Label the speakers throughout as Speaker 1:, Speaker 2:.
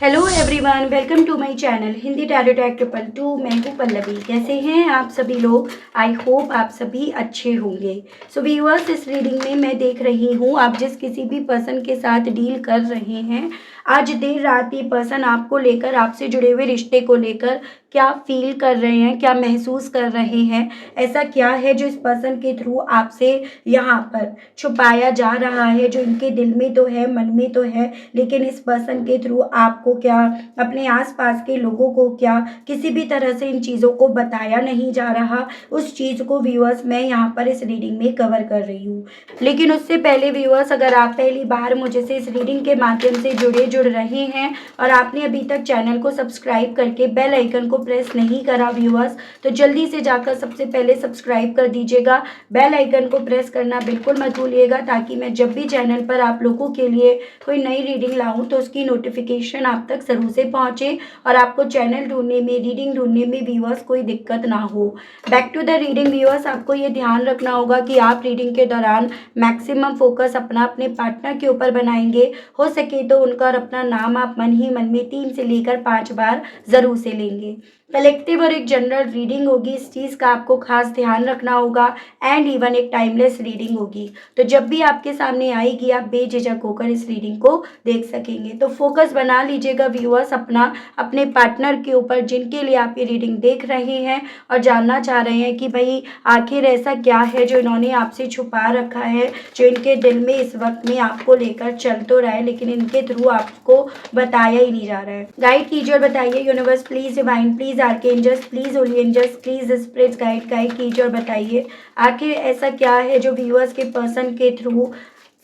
Speaker 1: Hello everyone, welcome to my channel Hindi tarot tag 222। मैं हूँ पल्लवी। कैसे हैं आप सभी लोग? आई होप आप सभी अच्छे होंगे। सो व्यूअर्स, इस रीडिंग में मैं देख रही हूँ आप जिस किसी भी पर्सन के साथ डील कर रहे हैं, आज देर रात ये पर्सन आपको लेकर, आपसे जुड़े हुए रिश्ते को लेकर क्या फील कर रहे हैं, क्या महसूस कर रहे हैं, ऐसा क्या है जो इस पर्सन के थ्रू आपसे यहाँ पर छुपाया जा रहा है, जो इनके दिल में तो है, मन में तो है, लेकिन इस पर्सन के थ्रू आपको क्या, अपने आसपास के लोगों को क्या, किसी भी तरह से इन चीज़ों को बताया नहीं जा रहा। उस चीज़ को व्यूअर्स मैं यहाँ पर इस रीडिंग में कवर कर रही हूँ। लेकिन उससे पहले व्यूअर्स, अगर आप पहली बार मुझे से इस रीडिंग के माध्यम से जुड़ रहे हैं और आपने अभी तक चैनल को सब्सक्राइब करके बेल आइकन को प्रेस नहीं करा व्यूअर्स, तो जल्दी से जाकर सबसे पहले सब्सक्राइब कर दीजिएगा। बेल आइकन को प्रेस करना बिल्कुल मत भूलिएगा, ताकि मैं जब भी चैनल पर आप लोगों के लिए कोई नई रीडिंग लाऊं तो उसकी नोटिफिकेशन आप तक जरूर से पहुंचे और आपको चैनल ढूंढने में, रीडिंग ढूंढने में व्यूअर्स कोई दिक्कत ना हो। Back to the reading viewers, आपको ये ध्यान रखना होगा कि आप रीडिंग के दौरान मैक्सिमम फोकस अपने पार्टनर के ऊपर बनाएंगे। हो सके तो उनका और अपना नाम आप मन ही मन में 3 से लेकर 5 बार जरूर से लेंगे। कलेक्टिव और एक जनरल रीडिंग होगी, इस चीज़ का आपको खास ध्यान रखना होगा। एंड इवन एक टाइमलेस रीडिंग होगी, तो जब भी आपके सामने आएगी आप बेझिझक होकर इस रीडिंग को देख सकेंगे। तो फोकस बना लीजिएगा व्यूअर्स अपने पार्टनर के ऊपर, जिनके लिए आप ये रीडिंग देख रहे हैं और जानना चाह रहे हैं कि भाई आखिर ऐसा क्या है जो इन्होंने आपसे छुपा रखा है, जो इनके दिल में इस वक्त में आपको लेकर चल तो रहा है लेकिन इनके थ्रू आपको बताया ही नहीं जा रहा है। गाइड कीजिए और बताइए universe please, divine please, archangels please, holy angels please, spirits guide कीजिए और बताइए आखिर ऐसा क्या है जो व्यूअर्स के पर्सन के थ्रू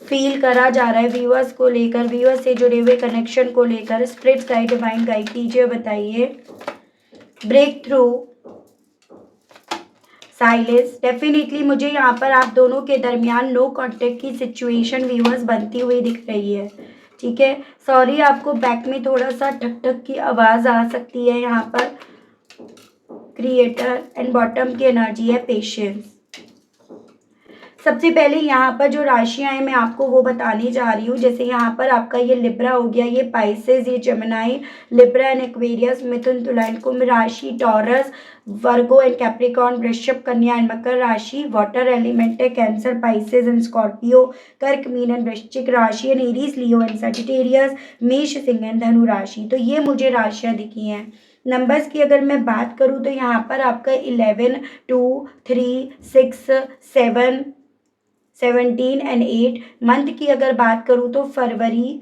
Speaker 1: फील करा जा रहा है, व्यूअर्स को लेकर, व्यूअर्स से जुड़े हुए कनेक्शन को लेकर। स्पिरिट्स गाइड, डिवाइन गाइड कीजिए और बताइए। Break through, silence. डेफिनेटली मुझे यहाँ पर आप दोनों के दरमियान नो कॉन्टेक्ट की सिचुएशन व्यूअर्स बनती हुई दिख रही है। ठीक है, सॉरी आपको बैक में थोड़ा सा ठक ठक की आवाज़ आ सकती है यहाँ पर। क्रिएटर एंड बॉटम की एनर्जी है पेशेंस। सबसे पहले यहाँ पर जो राशियां हैं मैं आपको वो बताने जा रही हूँ। जैसे यहाँ पर आपका ये लिब्रा हो गया, ये पाइसेस, ये जेमिनाई, लिब्रा एंड एक्वेरियस, मिथुन, तुला एंड कुंभ राशि, टॉरस, वर्गो एंड कैप्रिकॉर्न, वृषभ, कन्या एंड मकर राशि, वाटर एलिमेंट है कैंसर, पाइसेस एंड स्कॉर्पियो, कर्क, मीन एंड वृश्चिक राशि and Aries, Leo and Sagittarius, मेष, सिंह एंड धनु राशि। तो ये मुझे राशियां दिखी हैं। नंबर्स की अगर मैं बात करूँ तो यहाँ पर आपका 11, 2, 3, 6, 7, 17 एंड 8। मंथ की अगर बात करूँ तो फरवरी,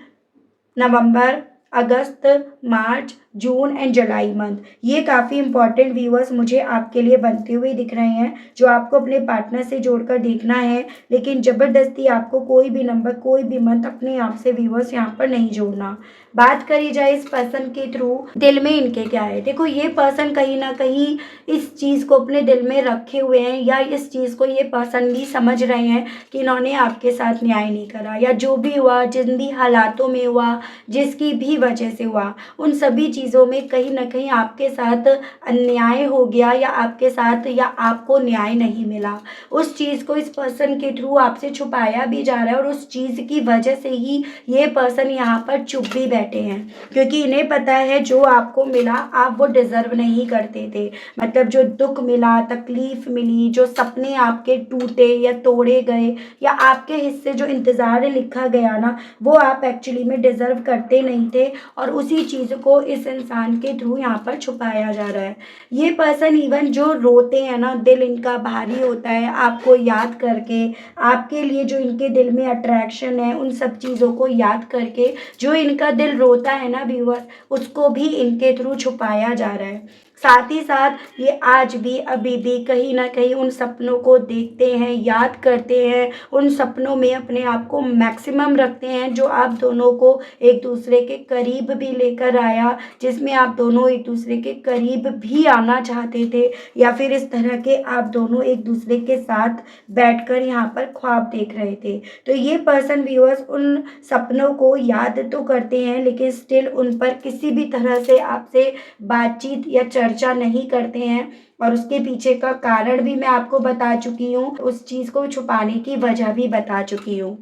Speaker 1: नवंबर, अगस्त, मार्च, जून एंड जुलाई मंथ। ये काफ़ी इंपॉर्टेंट व्यूअर्स मुझे आपके लिए बनते हुए दिख रहे हैं, जो आपको अपने पार्टनर से जोड़कर देखना है। लेकिन ज़बरदस्ती आपको कोई भी नंबर, कोई भी मंथ अपने आप से व्यूअर्स यहाँ पर नहीं जोड़ना। बात करी जाए इस पर्सन के थ्रू दिल में इनके क्या है, देखो ये पर्सन कहीं ना कहीं इस चीज़ को अपने दिल में रखे हुए हैं, या इस चीज़ को ये पर्सन भी समझ रहे हैं कि इन्होंने आपके साथ न्याय नहीं करा, या जो भी हुआ, जिन भी हालातों में हुआ, जिसकी भी वजह से हुआ, उन सभी चीज़ों में कहीं ना कहीं आपके साथ अन्याय हो गया, या आपके साथ, या आपको न्याय नहीं मिला। उस चीज़ को इस पर्सन के थ्रू आपसे छुपाया भी जा रहा है और उस चीज़ की वजह से ही ये पर्सन यहाँ पर चुप भी बैठे हैं, क्योंकि इन्हें पता है जो आपको मिला आप वो डिजर्व नहीं करते थे। मतलब जो दुख मिला, तकलीफ मिली, जो सपने आपके टूटे या तोड़े गए, या आपके हिस्से जो इंतज़ार लिखा गया ना, वो आप एक्चुअली में डिजर्व करते नहीं थे, और उसी चीज़ को इस इंसान के थ्रू यहाँ पर छुपाया जा रहा है। ये पर्सन इवन जो रोते हैं ना, दिल इनका भारी होता है आपको याद करके, आपके लिए जो इनके दिल में अट्रैक्शन है उन सब चीज़ों को याद करके जो इनका दिल रोता है ना व्यूअर्स, उसको भी इनके थ्रू छुपाया जा रहा है। साथ ही साथ ये आज भी, अभी भी कहीं ना कहीं उन सपनों को देखते हैं, याद करते हैं, उन सपनों में अपने आप को मैक्सिमम रखते हैं, जो आप दोनों को एक दूसरे के करीब भी लेकर आया, जिसमें आप दोनों एक दूसरे के करीब भी आना चाहते थे, या फिर इस तरह के आप दोनों एक दूसरे के साथ बैठकर यहाँ पर ख्वाब देख रहे थे। तो ये पर्सन व्यूअर्स उन सपनों को याद तो करते हैं, लेकिन स्टिल उन पर किसी भी तरह से आपसे बातचीत या चर्चा नहीं करते हैं, और उसके पीछे का कारण भी मैं आपको बता चुकी हूँ, उस चीज़ को छुपाने की वजह भी बता चुकी हूँ।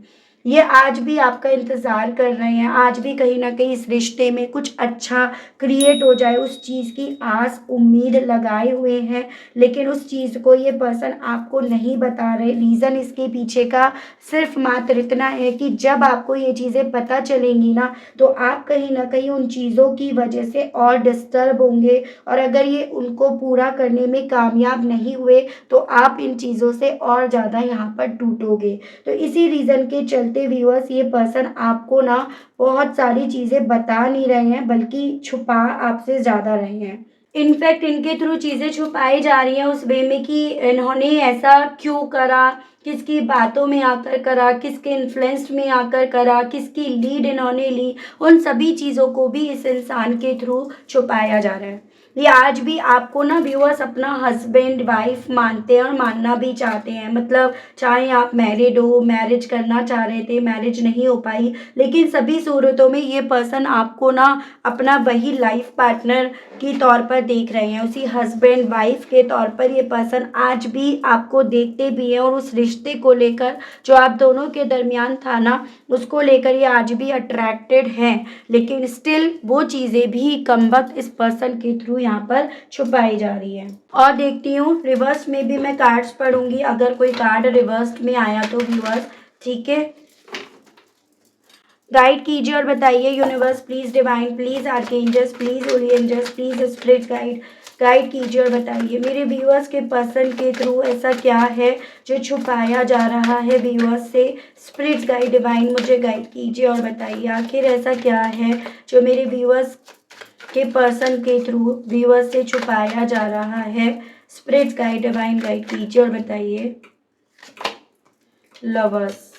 Speaker 1: ये आज भी आपका इंतज़ार कर रहे हैं, आज भी कहीं न कहीं इस रिश्ते में कुछ अच्छा क्रिएट हो जाए, उस चीज़ की आस उम्मीद लगाए हुए हैं, लेकिन उस चीज़ को ये पर्सन आपको नहीं बता रहे। रीज़न इसके पीछे का सिर्फ़ मात्र इतना है कि जब आपको ये चीज़ें पता चलेंगी ना, तो आप कहीं न कहीं उन चीज़ों की वजह से और डिस्टर्ब होंगे, और अगर ये उनको पूरा करने में कामयाब नहीं हुए, तो आप इन चीज़ों से और ज़्यादा यहाँ पर टूटोगे। तो इसी रीज़न के चलते व्यूअर्स, ये पर्सन आपको ना बहुत सारी चीज़ें बता नहीं रहे हैं, बल्कि छुपा आपसे ज़्यादा रहे हैं। इनफैक्ट इनके थ्रू चीज़ें छुपाई जा रही हैं उस वे में कि इन्होंने ऐसा क्यों करा, किसकी बातों में आकर करा, किसके इन्फ्लुएंस में आकर करा, किसकी लीड इन्होंने ली, उन सभी चीज़ों को भी इस इंसान के थ्रू छुपाया जा रहा है। ये आज भी आपको ना व्यूअर्स अपना हस्बैंड वाइफ मानते हैं और मानना भी चाहते हैं, मतलब चाहे आप मैरिड हो, मैरिज करना चाह रहे थे, मैरिज नहीं हो पाई, लेकिन सभी सूरतों में ये पर्सन आपको ना अपना वही लाइफ पार्टनर के तौर पर देख रहे हैं, उसी हस्बैंड वाइफ के तौर पर ये पर्सन आज भी आपको देखते भी हैं, और उस रिश्ते को लेकर जो आप दोनों के दरमियान था ना, उसको लेकर ये आज भी अट्रैक्टेड हैं, लेकिन स्टिल वो चीज़ें भी कमबख्त इस पर्सन के थ्रू यहाँ पर छुपाई जा रही है। और देखती हूँ रिवर्स में भी मैं कार्ड्स पढ़ूंगी, अगर कोई कार्ड रिवर्स में आया तो व्यूअर्स, ठीक है। गाइड कीजिए और बताइए universe please, divine please, archangels please, holy angels please, spirit guide, guide कीजिए और बताइए मेरे व्यूअर्स के पर्सन के थ्रू ऐसा क्या है जो छुपाया जा रहा है व्यूअर्स से। स्पिरिट गाइड, डिवाइन मुझे गाइड कीजिए और बताइए आखिर ऐसा क्या है जो मेरे व्यूअर्स के पर्सन के थ्रू व्यूअर्स से छुपाया जा रहा है। स्पिरिट गाइड, डिवाइन गाइड कीजिए और बताइए। लवर्स,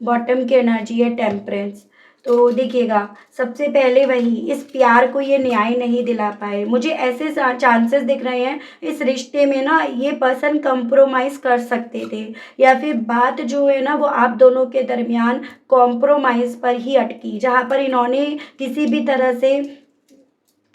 Speaker 1: बॉटम की एनर्जी है टेम्परेंस। तो देखिएगा, सबसे पहले वही इस प्यार को ये न्याय नहीं दिला पाए, मुझे ऐसे चांसेस दिख रहे हैं इस रिश्ते में ना, ये पर्सन कंप्रोमाइज़ कर सकते थे, या फिर बात जो है ना वो आप दोनों के दरमियान कॉम्प्रोमाइज़ पर ही अटकी, जहाँ पर इन्होंने किसी भी तरह से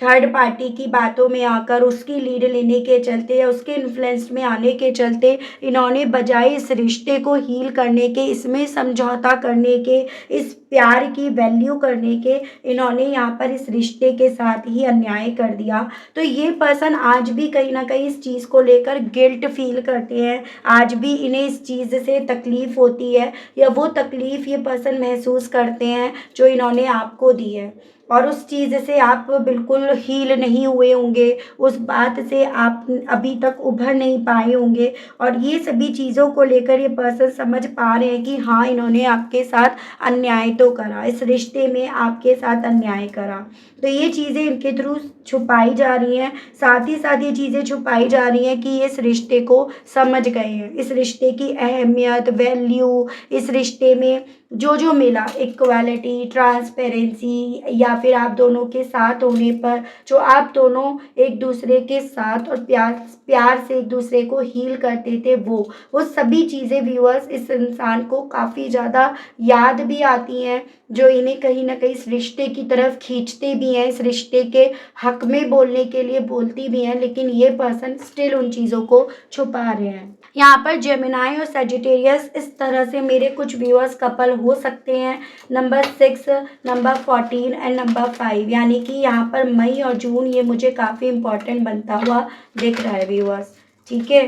Speaker 1: थर्ड पार्टी की बातों में आकर उसकी लीड लेने के चलते या उसके इन्फ्लुएंस में आने के चलते इन्होंने बजाय इस रिश्ते को हील करने के, इसमें समझौता करने के, इस प्यार की वैल्यू करने के, इन्होंने यहाँ पर इस रिश्ते के साथ ही अन्याय कर दिया। तो ये पर्सन आज भी कहीं ना कहीं इस चीज़ को लेकर गिल्ट फील करते हैं, आज भी इन्हें इस चीज़ से तकलीफ़ होती है, या वो तकलीफ़ ये पर्सन महसूस करते हैं जो इन्होंने आपको दी है, और उस चीज़ से आप बिल्कुल हील नहीं हुए होंगे, उस बात से आप अभी तक उभर नहीं पाए होंगे, और ये सभी चीज़ों को लेकर ये पर्सन समझ पा रहे हैं कि हाँ, इन्होंने आपके साथ अन्याय तो करा, इस रिश्ते में आपके साथ अन्याय करा। तो ये चीज़ें इनके थ्रू छुपाई जा रही हैं, साथ ही साथ ये चीज़ें छुपाई जा रही हैं कि ये इस रिश्ते को समझ गए हैं, इस रिश्ते की अहमियत, वैल्यू, इस रिश्ते में जो जो मिला, इक्वालिटी, ट्रांसपेरेंसी, या फिर आप दोनों के साथ होने पर जो आप दोनों एक दूसरे के साथ और प्यार प्यार से एक दूसरे को हील करते थे, वो सभी चीज़ें व्यूअर्स इस इंसान को काफ़ी ज़्यादा याद भी आती हैं, जो इन्हें कहीं ना कहीं इस रिश्ते की तरफ खींचते भी हैं, इस रिश्ते के हक में बोलने के लिए बोलती भी हैं, लेकिन ये पर्सन स्टिल उन चीज़ों को छुपा रहे हैं। यहाँ पर जेमिनाई और सजिटेरियस इस तरह से मेरे कुछ व्यूअर्स कपल हो सकते हैं, नंबर 6, नंबर 14 एंड नंबर 5, यानी कि यहाँ पर मई और जून ये मुझे काफ़ी इम्पोर्टेंट बनता हुआ दिख रहा है व्यूअर्स, ठीक है।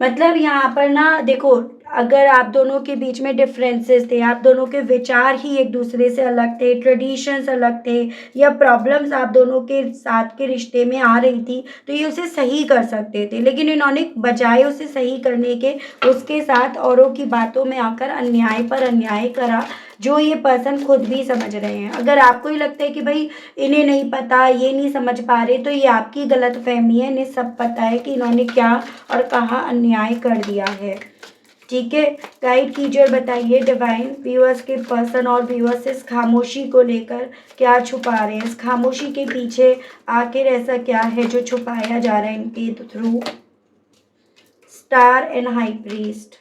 Speaker 1: मतलब यहाँ पर ना देखो, अगर आप दोनों के बीच में डिफरेंसेस थे, आप दोनों के विचार ही एक दूसरे से अलग थे, ट्रेडिशंस अलग थे, या प्रॉब्लम्स आप दोनों के साथ के रिश्ते में आ रही थी, तो ये उसे सही कर सकते थे, लेकिन इन्होंने बजाय उसे सही करने के उसके साथ औरों की बातों में आकर अन्याय पर अन्याय करा, जो ये पर्सन खुद भी समझ रहे हैं। अगर आपको ही लगता है कि भाई इन्हें नहीं पता, ये नहीं समझ पा रहे, तो ये आपकी गलतफहमी है, इन्हें सब पता है कि इन्होंने क्या और कहाँ अन्याय कर दिया है, ठीक है। गाइड कीजिए और बताइए डिवाइन व्यूअर्स के पर्सन और व्यूअर्स इस खामोशी को लेकर क्या छुपा रहे हैं, इस खामोशी के पीछे आखिर ऐसा क्या है जो छुपाया जा रहा है इनके through. Star and high priest,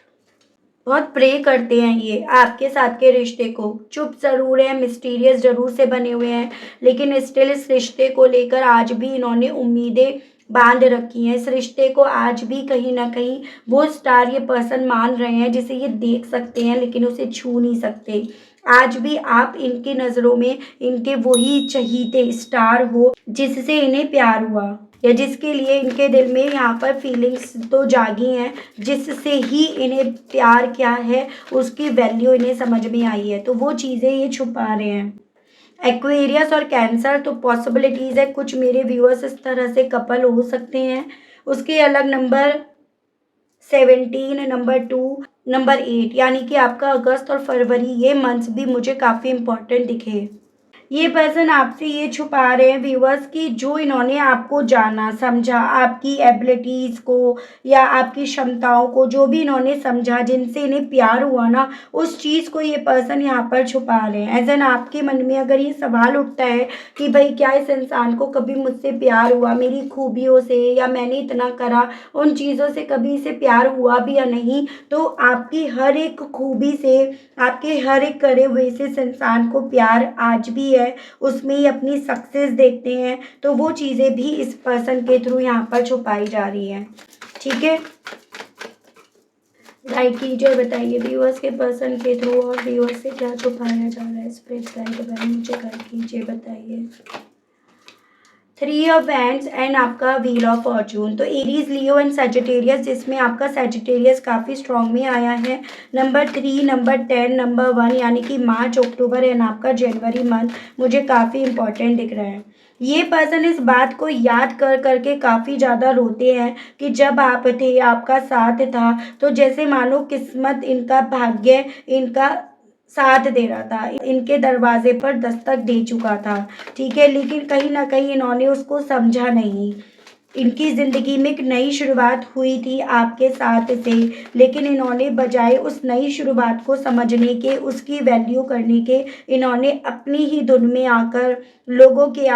Speaker 1: बहुत प्रे करते हैं ये आपके साथ के रिश्ते को, चुप ज़रूर है, मिस्टीरियस ज़रूर से बने हुए हैं, लेकिन स्टिल इस रिश्ते को लेकर आज भी इन्होंने उम्मीदें बांध रखी हैं। इस रिश्ते को आज भी कहीं ना कहीं वो स्टार ये पर्सन मान रहे हैं, जिसे ये देख सकते हैं लेकिन उसे छू नहीं सकते। आज भी आप इनकी नज़रों में इनके वही चहीते स्टार हो जिससे इन्हें प्यार हुआ, या जिसके लिए इनके दिल में यहाँ पर फीलिंग्स तो जागी हैं, जिससे ही इन्हें प्यार क्या है उसकी वैल्यू इन्हें समझ में आई है। तो वो चीज़ें ये छुपा रहे हैं। एक्वेरियस और कैंसर तो पॉसिबिलिटीज़ है, कुछ मेरे व्यूअर्स इस तरह से कपल हो सकते हैं। उसके अलग नंबर 17, नंबर 2, नंबर 8, यानी कि आपका अगस्त और फरवरी ये मंथ्स भी मुझे काफ़ी इम्पोर्टेंट दिखे। ये पर्सन आपसे ये छुपा रहे हैं व्यूअर्स कि जो इन्होंने आपको जाना समझा, आपकी एबिलिटीज़ को या आपकी क्षमताओं को जो भी इन्होंने समझा, जिनसे इन्हें प्यार हुआ ना, उस चीज़ को ये पर्सन यहाँ पर छुपा रहे हैं। एज एन आपके मन में अगर ये सवाल उठता है कि भाई क्या इस इंसान को कभी मुझसे प्यार हुआ, मेरी खूबियों से, या मैंने इतना करा उन चीज़ों से कभी इसे प्यार हुआ भी या नहीं, तो आपकी हर एक खूबी से, आपके हर एक करे हुए से इस इंसान को प्यार आज भी है, उसमें ही अपनी सक्सेस देखते हैं। तो वो चीज़ें भी इस पर्सन के थ्रू यहाँ पर छुपाई जा रही हैं। ठीक है, गाइड कीजिए, बताइए व्यूअर्स के पर्सन के थ्रू और व्यूअर्स से क्या छुपाया जा रहा है। स्पिरिट गाइड मुझे गाइड कीजिए, बताइए। 3 ऑफ वैंड्स एंड आपका व्हील ऑफ फॉर्चून। तो एरीज, लियो एंड सैजिटेरियस, जिसमें आपका सैजिटेरियस काफ़ी स्ट्रॉन्ग में आया है। नंबर 3, नंबर 10, नंबर 1, यानी कि मार्च, अक्टूबर एंड आपका जनवरी मंथ मुझे काफ़ी इंपॉर्टेंट दिख रहा है। ये पर्सन इस बात को याद कर करके काफ़ी ज़्यादा रोते हैं कि जब आप थे, आपका साथ था, तो जैसे मानो किस्मत, इनका भाग्य इनका साथ दे रहा था, इनके दरवाजे पर दस्तक दे चुका था। ठीक है, लेकिन कहीं ना कहीं इन्होंने उसको समझा नहीं। इनकी ज़िंदगी में एक नई शुरुआत हुई थी आपके साथ से, लेकिन इन्होंने बजाय उस नई शुरुआत को समझने के, उसकी वैल्यू करने के, इन्होंने अपनी ही धुन में आकर, लोगों के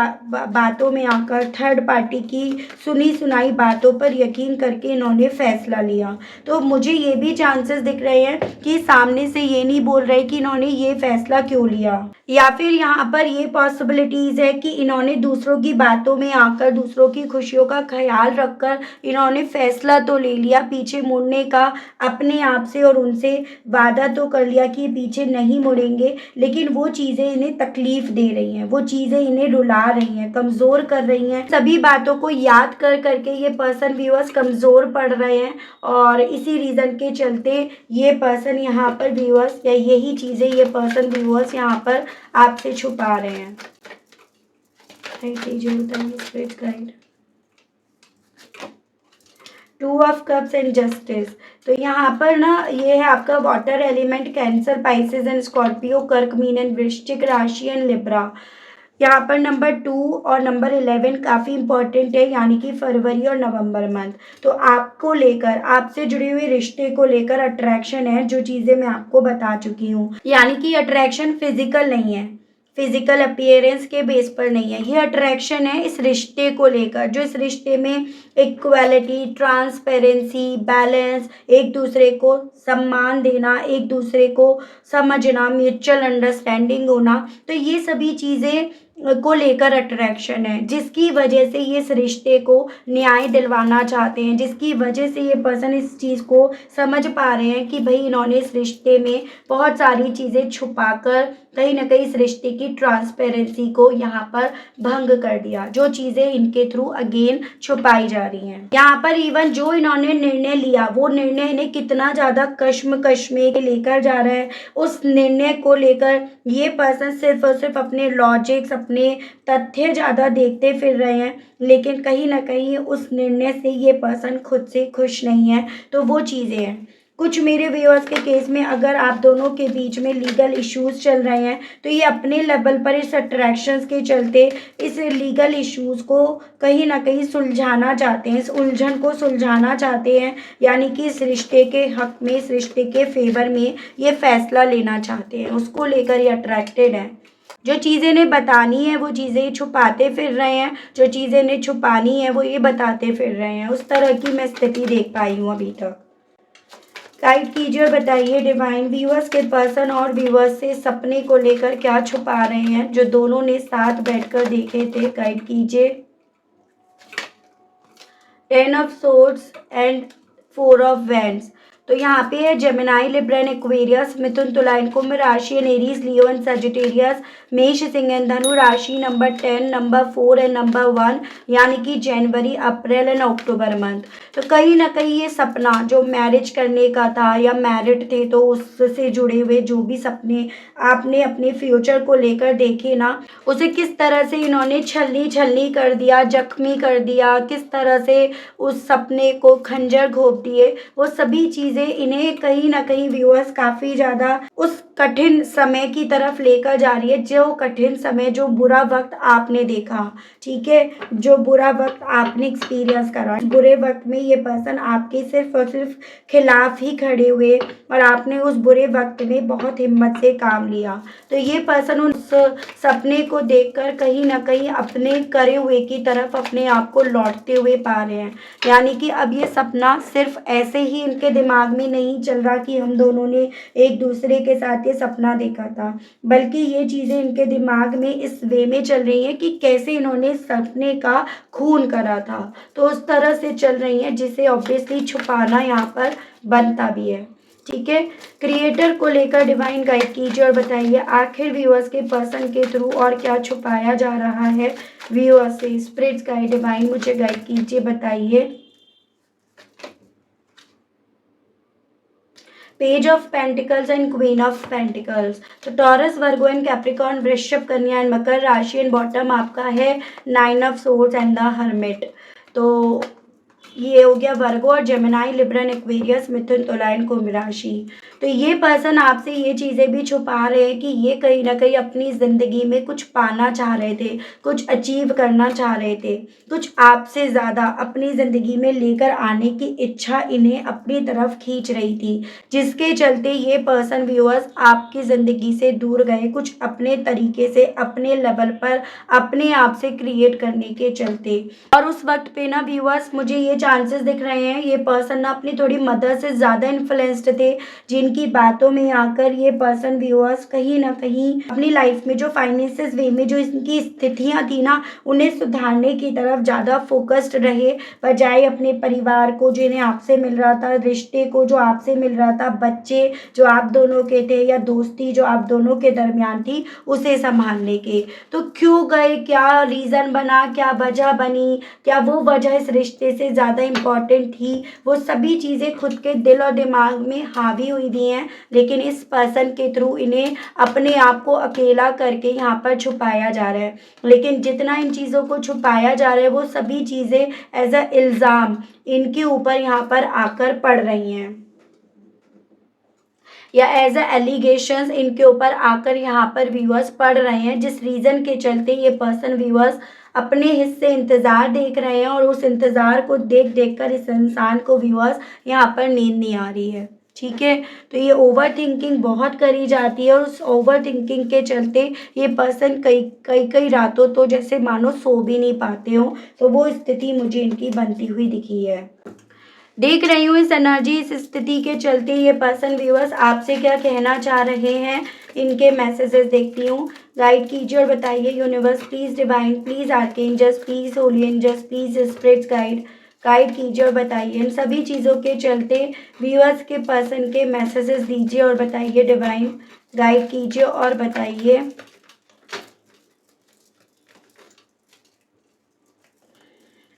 Speaker 1: बातों में आकर, थर्ड पार्टी की सुनी सुनाई बातों पर यकीन करके इन्होंने फैसला लिया। तो मुझे ये भी चांसेस दिख रहे हैं कि सामने से ये नहीं बोल रहे कि इन्होंने ये फैसला क्यों लिया, या फिर यहाँ पर ये पॉसिबिलिटीज़ है कि इन्होंने दूसरों की बातों में आकर, दूसरों की खुशियों का ख्याल रखकर इन्होंने फैसला तो ले लिया पीछे मुड़ने का, अपने आप से और उनसे वादा तो कर लिया कि पीछे नहीं मुड़ेंगे, लेकिन वो चीज़ें इन्हें तकलीफ दे रही हैं, वो चीज़ें इन्हें रुला रही हैं, कमज़ोर कर रही हैं। सभी बातों को याद कर करके ये पर्सन व्यूअर्स कमज़ोर पड़ रहे हैं, और इसी रीज़न के चलते ये पर्सन यहाँ पर व्यूअर्स, या यही चीज़ें ये पर्सन व्यूअर्स यहाँ पर आपसे छुपा रहे हैं। Spirit guide. 2 of cups and justice. तो यहाँ पर ना ये है आपका water element, cancer, Pisces and Scorpio, कर्क, मीन एंड वृश्चिक राशि एंड लिब्रा। यहाँ पर नंबर 2 और नंबर 11 काफ़ी इंपॉर्टेंट है, यानी कि फरवरी और नवंबर मंथ। तो आपको लेकर, आपसे जुड़े हुए रिश्ते को लेकर अट्रैक्शन है, जो चीज़ें मैं आपको बता चुकी हूँ। यानी कि अट्रैक्शन फिजिकल नहीं है, फिजिकल अपीयरेंस के बेस पर नहीं है, ये अट्रैक्शन है इस रिश्ते को लेकर, जो इस रिश्ते में इक्वालिटी, ट्रांसपेरेंसी, बैलेंस, एक दूसरे को सम्मान देना, एक दूसरे को समझना, म्यूचुअल अंडरस्टैंडिंग होना, तो ये सभी चीज़ें को लेकर अट्रैक्शन है, जिसकी वजह से ये इस रिश्ते को न्याय दिलवाना चाहते हैं, जिसकी वजह से ये पर्सन इस चीज़ को समझ पा रहे हैं कि भाई इन्होंने इस रिश्ते में बहुत सारी चीज़ें छुपाकर कहीं ना कहीं इस रिश्ते की ट्रांसपेरेंसी को यहाँ पर भंग कर दिया, जो चीज़ें इनके थ्रू अगेन छुपाई जा रही हैं। यहाँ पर इवन जो इन्होंने निर्णय लिया, वो निर्णय इन्हें कितना ज़्यादा कश्मकश में लेकर जा रहा है, उस निर्णय को लेकर ये पर्सन सिर्फ और सिर्फ अपने लॉजिक्स, अपने तथ्य ज़्यादा देखते फिर रहे हैं, लेकिन कहीं ना कहीं उस निर्णय से ये पर्सन खुद से खुश नहीं है। तो वो चीज़ें हैं। कुछ मेरे व्यूअर्स के केस में अगर आप दोनों के बीच में लीगल इश्यूज चल रहे हैं, तो ये अपने लेवल पर इस अट्रैक्शंस के चलते इस लीगल इश्यूज को कहीं ना कहीं सुलझाना चाहते हैं, इस उलझन को सुलझाना चाहते हैं, यानी कि इस रिश्ते के हक में, इस रिश्ते के फेवर में ये फैसला लेना चाहते हैं, उसको लेकर ये अट्रैक्टेड है। जो चीज़ें इन्हें बतानी है वो चीज़ें छुपाते फिर रहे हैं, जो चीज़ें इन्हें छुपानी है वो ये बताते फिर रहे हैं। उस तरह की मैं स्थिति देख पाई हूँ अभी तक। गाइड कीजिए और बताइए डिवाइन, व्यूअर्स के पर्सन और व्यूअर्स से सपने को लेकर क्या छुपा रहे हैं, जो दोनों ने साथ बैठकर देखे थे। गाइड कीजिए। Ten of swords and four of wands. तो यहाँ पे है जेमिनाई, लिब्रा एंड एक्वेरियस, मिथुन, तुला एंड कुंभ राशि and Aries, Leo and Sagittarius, मेष, सिंह एंड धनु राशि, नंबर 10, नंबर 4 एंड नंबर 1, यानी कि जनवरी, अप्रैल एंड अक्टूबर मंथ। तो कहीं ना कहीं ये सपना जो मैरिज करने का था या मैरिड थे तो उससे जुड़े हुए जो भी सपने आपने अपने फ्यूचर को लेकर देखे ना, उसे किस तरह से इन्होंने छलनी छलनी कर दिया, जख्मी कर दिया, किस तरह से उस सपने को खंजर घोंप दिए, वो सभी चीज़ें इन्हें कहीं ना कहीं व्यूअर्स काफ़ी ज़्यादा उस कठिन समय की तरफ लेकर जा रही है। जो कठिन समय, जो बुरा वक्त आपने देखा, ठीक है, जो बुरा वक्त आपने एक्सपीरियंस करा, बुरे वक्त में ये पर्सन आपके सिर्फ और सिर्फ खिलाफ ही खड़े हुए और आपने उस बुरे वक्त में बहुत हिम्मत से काम लिया। तो ये पर्सन उस सपने को देखकर कहीं ना कहीं अपने करे हुए की तरफ अपने आप को लौटते हुए पा रहे हैं। यानी कि अब ये सपना सिर्फ ऐसे ही इनके दिमाग में नहीं चल रहा कि हम दोनों ने एक दूसरे के साथ ये सपना देखा था, बल्कि ये चीज़ें इनके दिमाग में इस वे में चल रही हैं कि कैसे इन्होंने सपने का खून करा था। तो उस तरह से चल रही हैं जिसे ऑब्वियसली छुपाना यहाँ पर बनता भी है। ठीक है, क्रिएटर को लेकर डिवाइन गाइड कीजिए और बताइए आखिर व्यूअर्स के पर्सन के थ्रू और क्या छुपाया जा रहा है व्यूअर्स से। स्पिरिट्स गाइड डिवाइन मुझे गाइड कीजिए, बताइए। Page of pentacles and queen of pentacles. तो टॉरस, वर्गो एंड कैप्रिकॉर्न, वृषभ, कन्या एंड मकर राशि एंड बॉटम आपका है nine of swords and the hermit. तो ये हो गया वर्गो और जेमिनाई, लिब्रा एंड एक्वेरियस, मिथुन, तुला एंड कुंभ राशि। तो ये पर्सन आपसे ये चीज़ें भी छुपा रहे हैं कि ये कहीं ना कहीं अपनी ज़िंदगी में कुछ पाना चाह रहे थे, कुछ अचीव करना चाह रहे थे, कुछ आपसे ज़्यादा अपनी ज़िंदगी में लेकर आने की इच्छा इन्हें अपनी तरफ खींच रही थी, जिसके चलते ये पर्सन व्यूअर्स आपकी ज़िंदगी से दूर गए, कुछ अपने तरीके से अपने लेवल पर अपने आप से क्रिएट करने के चलते। और उस वक्त पे ना व्यूअर्स मुझे ये चांसेस दिख रहे हैं ये पर्सन ना अपनी थोड़ी मदर से ज़्यादा इन्फ्लुएंस्ड थे, जिनकी बातों में आकर ये पर्सन व्यूअर्स कहीं ना कहीं अपनी लाइफ में जो फाइनेंसिस वे में जो इनकी स्थितियाँ थी ना उन्हें सुधारने की तरफ ज़्यादा फोकस्ड रहे, बजाय अपने परिवार को जिन्हें आपसे मिल रहा था, रिश्ते को जो आपसे मिल रहा था, बच्चे जो आप दोनों के थे या दोस्ती जो आप दोनों के दरमियान थी उसे संभालने के। तो क्यों गए, क्या रीज़न बना, क्या वजह बनी, क्या वो वजह इस रिश्ते से ज़्यादा इम्पॉर्टेंट थी, वो सभी चीज़ें खुद के दिल और दिमाग में हावी हुई दी हैं। लेकिन इस पर्सन के थ्रू इन्हें अपने आप को अकेला करके यहाँ पर छुपाया जा रहा है। लेकिन जितना इन चीज़ों को छुपाया जा रहा है वो सभी चीज़ें एज अ इल्ज़ाम इनके ऊपर यहाँ पर आकर पड़ रही हैं, या एज अ एलिगेशंस इनके ऊपर आकर यहाँ पर व्यूअर्स पढ़ रहे हैं, जिस रीज़न के चलते ये पर्सन व्यूअर्स अपने हिस्से इंतज़ार देख रहे हैं और उस इंतज़ार को देख देख कर इस इंसान को व्यूअर्स यहाँ पर नींद नहीं आ रही है। ठीक है, तो ये ओवर थिंकिंग बहुत करी जाती है और उस ओवर थिंकिंग के चलते ये पर्सन कई कई कई रातों तो जैसे मानो सो भी नहीं पाते हो। तो वो स्थिति मुझे इनकी बनती हुई दिखी है, देख रही हूँ इस एनर्जी, इस स्थिति के चलते ये पर्सन व्यूअर्स आपसे क्या कहना चाह रहे हैं। इनके मैसेजेस देखती हूँ, गाइड कीजिए और बताइए universe please, divine please, archangels please, holy angels please, spirits guide कीजिए और बताइए इन सभी चीज़ों के चलते व्यूअर्स के पर्सन के मैसेजेस दीजिए और बताइए डिवाइन, गाइड कीजिए और बताइए।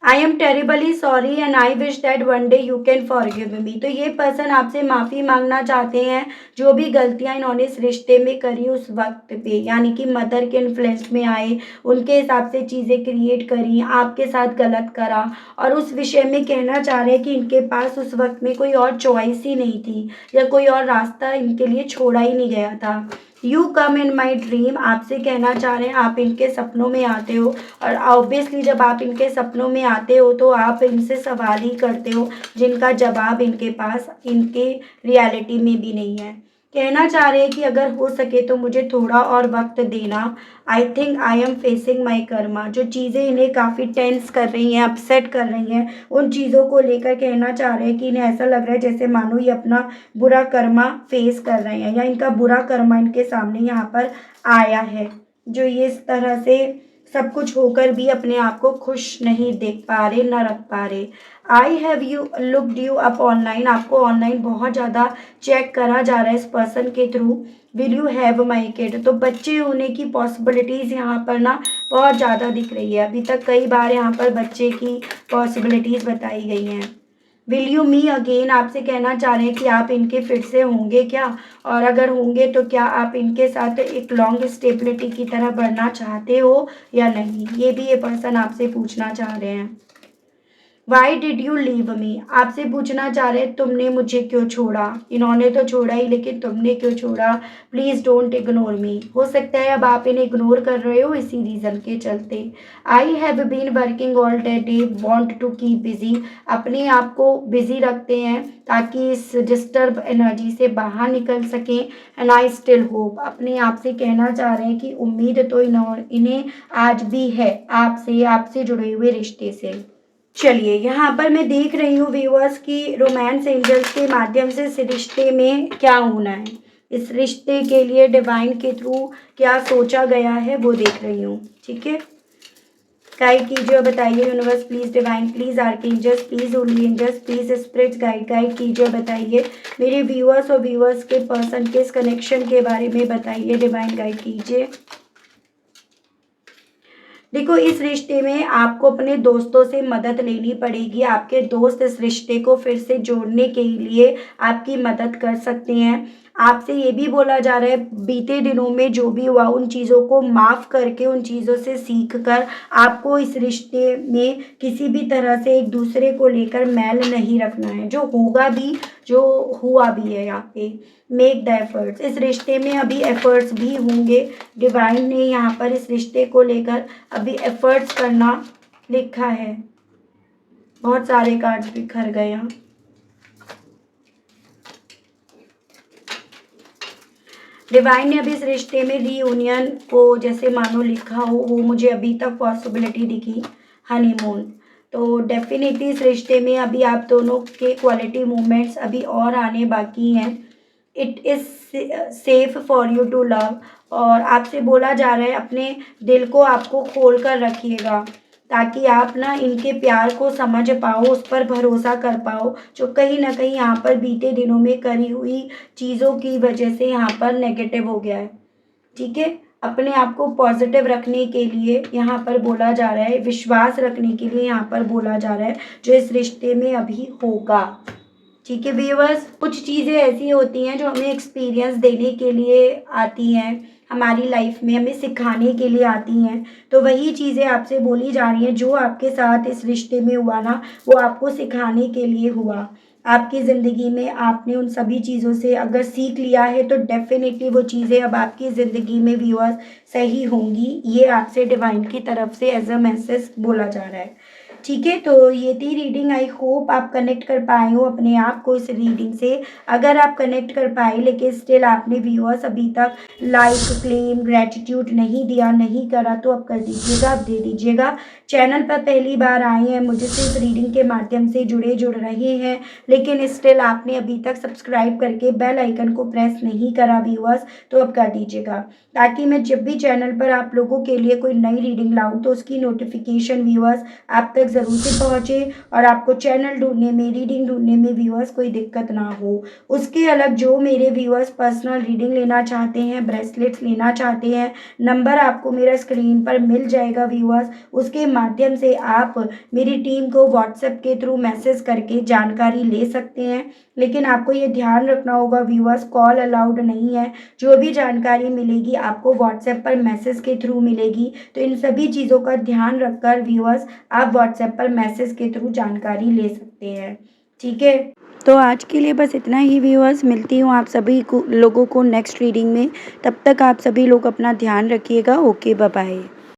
Speaker 1: I am terribly sorry and I wish that one day you can forgive me. तो ये पर्सन आपसे माफ़ी मांगना चाहते हैं जो भी गलतियां इन्होंने इस रिश्ते में करी उस वक्त पे, यानी कि मदर के इन्फ्लुएंस में आए, उनके हिसाब से चीज़ें क्रिएट करी, आपके साथ गलत करा और उस विषय में कहना चाह रहे हैं कि इनके पास उस वक्त में कोई और चॉइस ही नहीं थी या कोई और रास्ता इनके लिए छोड़ा ही नहीं गया था। You come in my dream, आपसे कहना चाह रहे हैं आप इनके सपनों में आते हो और ऑब्वियसली जब आप इनके सपनों में आते हो तो आप इनसे सवाल ही करते हो जिनका जवाब इनके पास इनके रियलिटी में भी नहीं है। कहना चाह रहे हैं कि अगर हो सके तो मुझे थोड़ा और वक्त देना। I think I am facing my karma. जो चीज़ें इन्हें काफ़ी टेंस कर रही हैं, अपसेट कर रही हैं, उन चीज़ों को लेकर कहना चाह रहे हैं कि इन्हें ऐसा लग रहा है जैसे मानो ये अपना बुरा कर्मा फेस कर रहे हैं या इनका बुरा कर्मा इनके सामने यहाँ पर आया है, जो ये इस तरह से सब कुछ होकर भी अपने आप को खुश नहीं देख पा रहे, ना रख पा रहे। I have you looked you up online, आपको ऑनलाइन बहुत ज़्यादा चेक करा जा रहा है इस पर्सन के through. Will you have my kid, तो बच्चे होने की पॉसिबिलिटीज़ यहाँ पर ना बहुत ज़्यादा दिख रही है। अभी तक कई बार यहाँ पर बच्चे की पॉसिबिलिटीज़ बताई गई हैं। विल यू मी अगेन, आपसे कहना चाह रहे हैं कि आप इनके फिर से होंगे क्या, और अगर होंगे तो क्या आप इनके साथ एक लॉन्ग स्टेबिलिटी की तरह बढ़ना चाहते हो या नहीं, ये भी ये पर्सन आपसे पूछना चाह रहे हैं। Why did you leave me, आपसे पूछना चाह रहे हैं तुमने मुझे क्यों छोड़ा, इन्होंने तो छोड़ा ही लेकिन तुमने क्यों छोड़ा। प्लीज़ डोंट इग्नोर मी, हो सकता है अब आप इन्हें इग्नोर कर रहे हो इसी रीज़न के चलते। I have been working all day want to keep busy, अपने आप को बिजी रखते हैं ताकि इस डिस्टर्ब एनर्जी से बाहर निकल सकें। एंड आई स्टिल होप, अपने आप से कहना चाह रहे हैं कि उम्मीद तो इन्हें आज भी है आपसे जुड़े हुए रिश्ते से। चलिए यहाँ पर मैं देख रही हूँ व्यूअर्स की रोमांस एंजल्स के माध्यम से इस रिश्ते में क्या होना है, इस रिश्ते के लिए डिवाइन के थ्रू क्या सोचा गया है वो देख रही हूँ। ठीक है, गाइड कीजिए और बताइए universe please, divine please, archangels please, holy angels please, spirits guide कीजिए और बताइए मेरे व्यूअर्स और व्यूअर्स के पर्सन के इस कनेक्शन के बारे में बताइए, डिवाइन गाइड कीजिए। देखो इस रिश्ते में आपको अपने दोस्तों से मदद लेनी पड़ेगी, आपके दोस्त इस रिश्ते को फिर से जोड़ने के लिए आपकी मदद कर सकते हैं। आपसे ये भी बोला जा रहा है बीते दिनों में जो भी हुआ उन चीज़ों को माफ़ करके, उन चीज़ों से सीख कर आपको इस रिश्ते में किसी भी तरह से एक दूसरे को लेकर मैल नहीं रखना है। जो होगा भी, जो हुआ भी है यहाँ पे, मेक द एफर्ट्स, इस रिश्ते में अभी एफर्ट्स भी होंगे। डिवाइन ने यहाँ पर इस रिश्ते को लेकर अभी एफर्ट्स करना लिखा है। बहुत सारे कार्ड्स बिखर गए यहाँ। डिवाइन ने अभी इस रिश्ते में रीयूनियन को जैसे मानो लिखा हो, वो मुझे अभी तक पॉसिबिलिटी दिखी, हनीमून। तो डेफिनेटली इस रिश्ते में अभी आप दोनों के क्वालिटी मोमेंट्स अभी और आने बाकी हैं। It is safe for you to love, और आपसे बोला जा रहा है अपने दिल को आपको खोल कर रखिएगा ताकि आप ना इनके प्यार को समझ पाओ, उस पर भरोसा कर पाओ जो कहीं ना कहीं यहाँ पर बीते दिनों में करी हुई चीज़ों की वजह से यहाँ पर नेगेटिव हो गया है। ठीक है, अपने आप को पॉजिटिव रखने के लिए यहाँ पर बोला जा रहा है, विश्वास रखने के लिए यहाँ पर बोला जा रहा है जो इस रिश्ते में अभी होगा। ठीक है व्यूअर्स, कुछ चीज़ें ऐसी होती हैं जो हमें एक्सपीरियंस देने के लिए आती हैं, हमारी लाइफ में हमें सिखाने के लिए आती हैं। तो वही चीज़ें आपसे बोली जा रही हैं, जो आपके साथ इस रिश्ते में हुआ ना वो आपको सिखाने के लिए हुआ। आपकी ज़िंदगी में आपने उन सभी चीज़ों से अगर सीख लिया है तो डेफिनेटली वो चीज़ें अब आपकी ज़िंदगी में व्यूअर्स सही होंगी। ये आपसे डिवाइन की तरफ से एज अ मैसेज बोला जा रहा है। ठीक है, तो ये थी रीडिंग। आई होप आप कनेक्ट कर पाए हो अपने आप को इस रीडिंग से। अगर आप कनेक्ट कर पाए लेकिन स्टिल आपने व्यूअर्स अभी तक लाइक, क्लेम, ग्रेटिट्यूड नहीं दिया, नहीं करा, तो अब कर दीजिएगा, अब दे दीजिएगा। चैनल पर पहली बार आए हैं, मुझे सिर्फ रीडिंग के माध्यम से जुड़ रहे हैं लेकिन स्टिल आपने अभी तक सब्सक्राइब करके बेल आइकन को प्रेस नहीं करा व्यूअर्स, तो अब कर दीजिएगा ताकि मैं जब भी चैनल पर आप लोगों के लिए कोई नई रीडिंग लाऊं तो उसकी नोटिफिकेशन व्यूअर्स आप तक ज़रूर से पहुँचे और आपको चैनल ढूंढने में, रीडिंग ढूंढने में व्यूअर्स कोई दिक्कत ना हो। उसके अलग जो मेरे व्यूअर्स पर्सनल रीडिंग लेना चाहते हैं, ब्रेसलेट्स लेना चाहते हैं, नंबर आपको मेरा स्क्रीन पर मिल जाएगा व्यूअर्स, उसके माध्यम से आप मेरी टीम को व्हाट्सएप के थ्रू मैसेज करके जानकारी ले सकते हैं। लेकिन आपको ये ध्यान रखना होगा व्यूअर्स, कॉल अलाउड नहीं है। जो भी जानकारी मिलेगी आपको व्हाट्सएप पर मैसेज के थ्रू मिलेगी, तो इन सभी चीज़ों का ध्यान रखकर व्यूअर्स आप व्हाट्सएप पर मैसेज के थ्रू जानकारी ले सकते हैं। ठीक है, तो आज के लिए बस इतना ही व्यूअर्स। मिलती हूँ आप सभी लोगों को नेक्स्ट रीडिंग में। तब तक आप सभी लोग अपना ध्यान रखिएगा। Okay, bye bye.